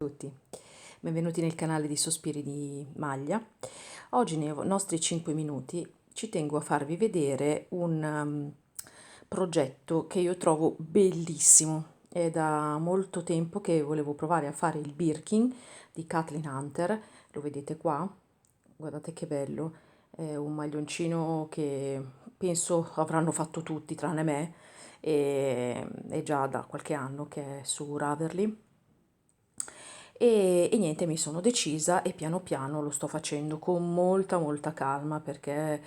Tutti, benvenuti nel canale di Sospiri di Maglia. Oggi nei nostri 5 minuti ci tengo a farvi vedere un progetto che io trovo bellissimo. È da molto tempo che volevo provare a fare il Birkin di Kathleen Hunter. Lo vedete qua? Guardate che bello, è un maglioncino che penso avranno fatto tutti tranne me, e è già da qualche anno che è su Ravelry. E niente, mi sono decisa e piano piano lo sto facendo con molta calma perché,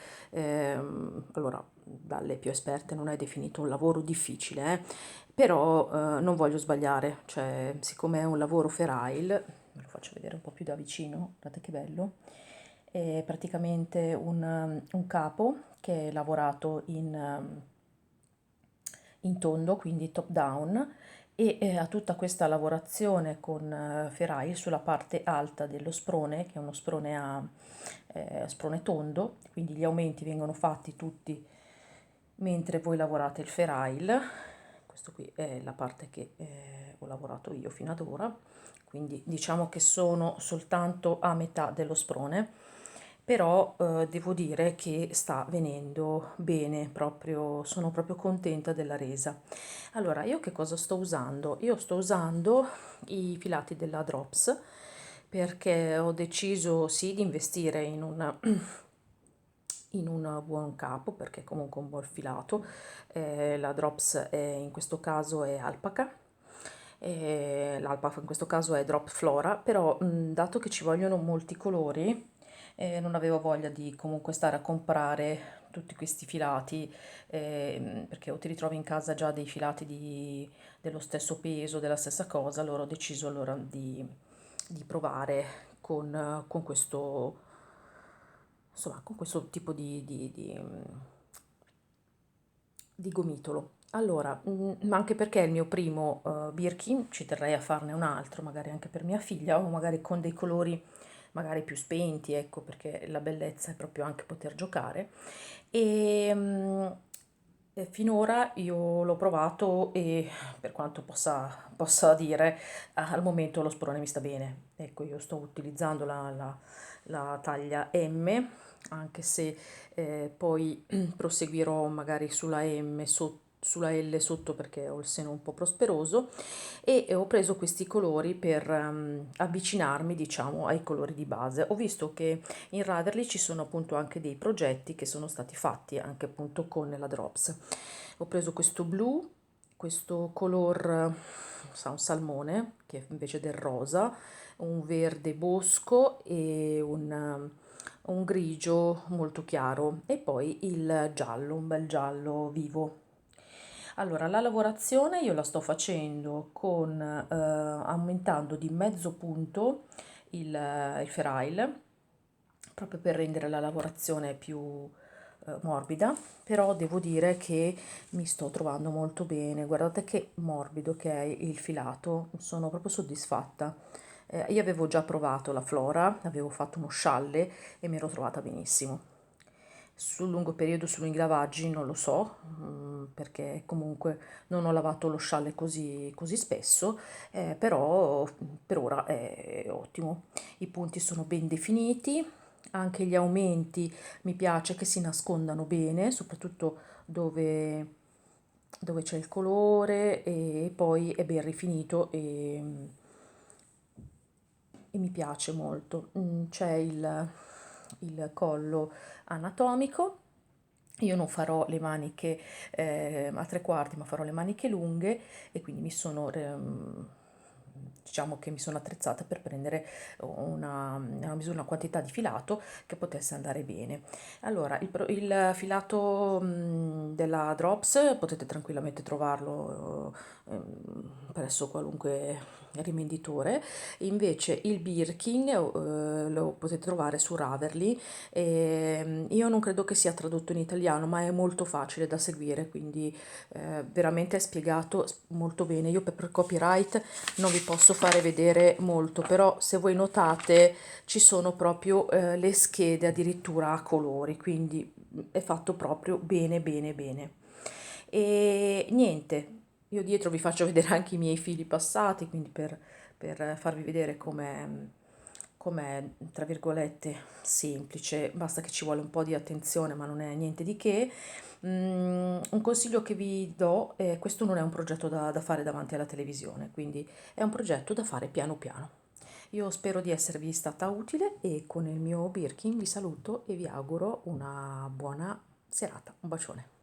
allora, dalle più esperte non è definito un lavoro difficile, però non voglio sbagliare, cioè siccome è un lavoro ferail, ve lo faccio vedere un po' più da vicino, guardate che bello, è praticamente un capo che è lavorato in tondo, quindi top down, e ha tutta questa lavorazione con ferraille sulla parte alta dello sprone, che è uno sprone a sprone tondo, quindi gli aumenti vengono fatti tutti mentre voi lavorate il ferraille. Questo qui è la parte che ho lavorato io fino ad ora, quindi diciamo che sono soltanto a metà dello sprone, però devo dire che sta venendo bene, proprio, sono proprio contenta della resa. Allora, io che cosa sto usando? Io sto usando i filati della Drops perché ho deciso sì di investire in un buon capo perché è comunque un buon filato. La Drops in questo caso è alpaca, l'alpaca in questo caso è Drop Flora, però dato che ci vogliono molti colori, non avevo voglia di comunque stare a comprare tutti questi filati, perché o ti ritrovi in casa già dei filati dello stesso peso, della stessa cosa. Allora ho deciso allora di provare con questo, insomma, con questo tipo di gomitolo. Allora, ma anche perché è il mio primo Birkin, ci terrei a farne un altro, magari anche per mia figlia, o magari con dei colori magari più spenti, ecco, perché la bellezza è proprio anche poter giocare. E finora io l'ho provato e per quanto possa dire, al momento lo sprone mi sta bene. Ecco, io sto utilizzando la taglia M, anche se poi proseguirò magari sulla M sulla L sotto perché ho il seno un po' prosperoso, e ho preso questi colori per avvicinarmi, diciamo, ai colori di base. Ho visto che in Ravelry ci sono appunto anche dei progetti che sono stati fatti anche appunto con la Drops. Ho preso questo blu, questo color sa un salmone che invece del rosa, un verde bosco e un grigio molto chiaro, e poi il giallo, un bel giallo vivo. Allora, la lavorazione io la sto facendo con aumentando di mezzo punto il ferrile, proprio per rendere la lavorazione più morbida, però devo dire che mi sto trovando molto bene. Guardate che morbido che è il filato, sono proprio soddisfatta. Io avevo già provato la Flora, avevo fatto uno scialle e mi ero trovata benissimo. Sul lungo periodo, sui lunghi lavaggi non lo so, perché comunque non ho lavato lo scialle così spesso, però per ora è ottimo. I punti sono ben definiti, anche gli aumenti mi piace che si nascondano bene, soprattutto dove c'è il colore, e poi è ben rifinito e mi piace molto. C'è il collo anatomico. Io non farò le maniche a tre quarti, ma farò le maniche lunghe, e quindi diciamo che mi sono attrezzata per prendere una misura, una quantità di filato che potesse andare bene. Allora, il filato della Drops potete tranquillamente trovarlo presso qualunque rimenditore. Invece il Birkin lo potete trovare su Ravelry. Io non credo che sia tradotto in italiano, ma è molto facile da seguire, quindi veramente è spiegato molto bene. Io per copyright non vi posso fare vedere molto, però se voi notate ci sono proprio le schede addirittura a colori, quindi è fatto proprio bene. E niente, io dietro vi faccio vedere anche i miei fili passati, quindi per per farvi vedere com'è, tra virgolette, semplice, basta che ci vuole un po' di attenzione, ma non è niente di che. Un consiglio che vi do è: questo non è un progetto da fare davanti alla televisione, quindi è un progetto da fare piano piano. Io spero di esservi stata utile e con il mio Birkin vi saluto e vi auguro una buona serata. Un bacione.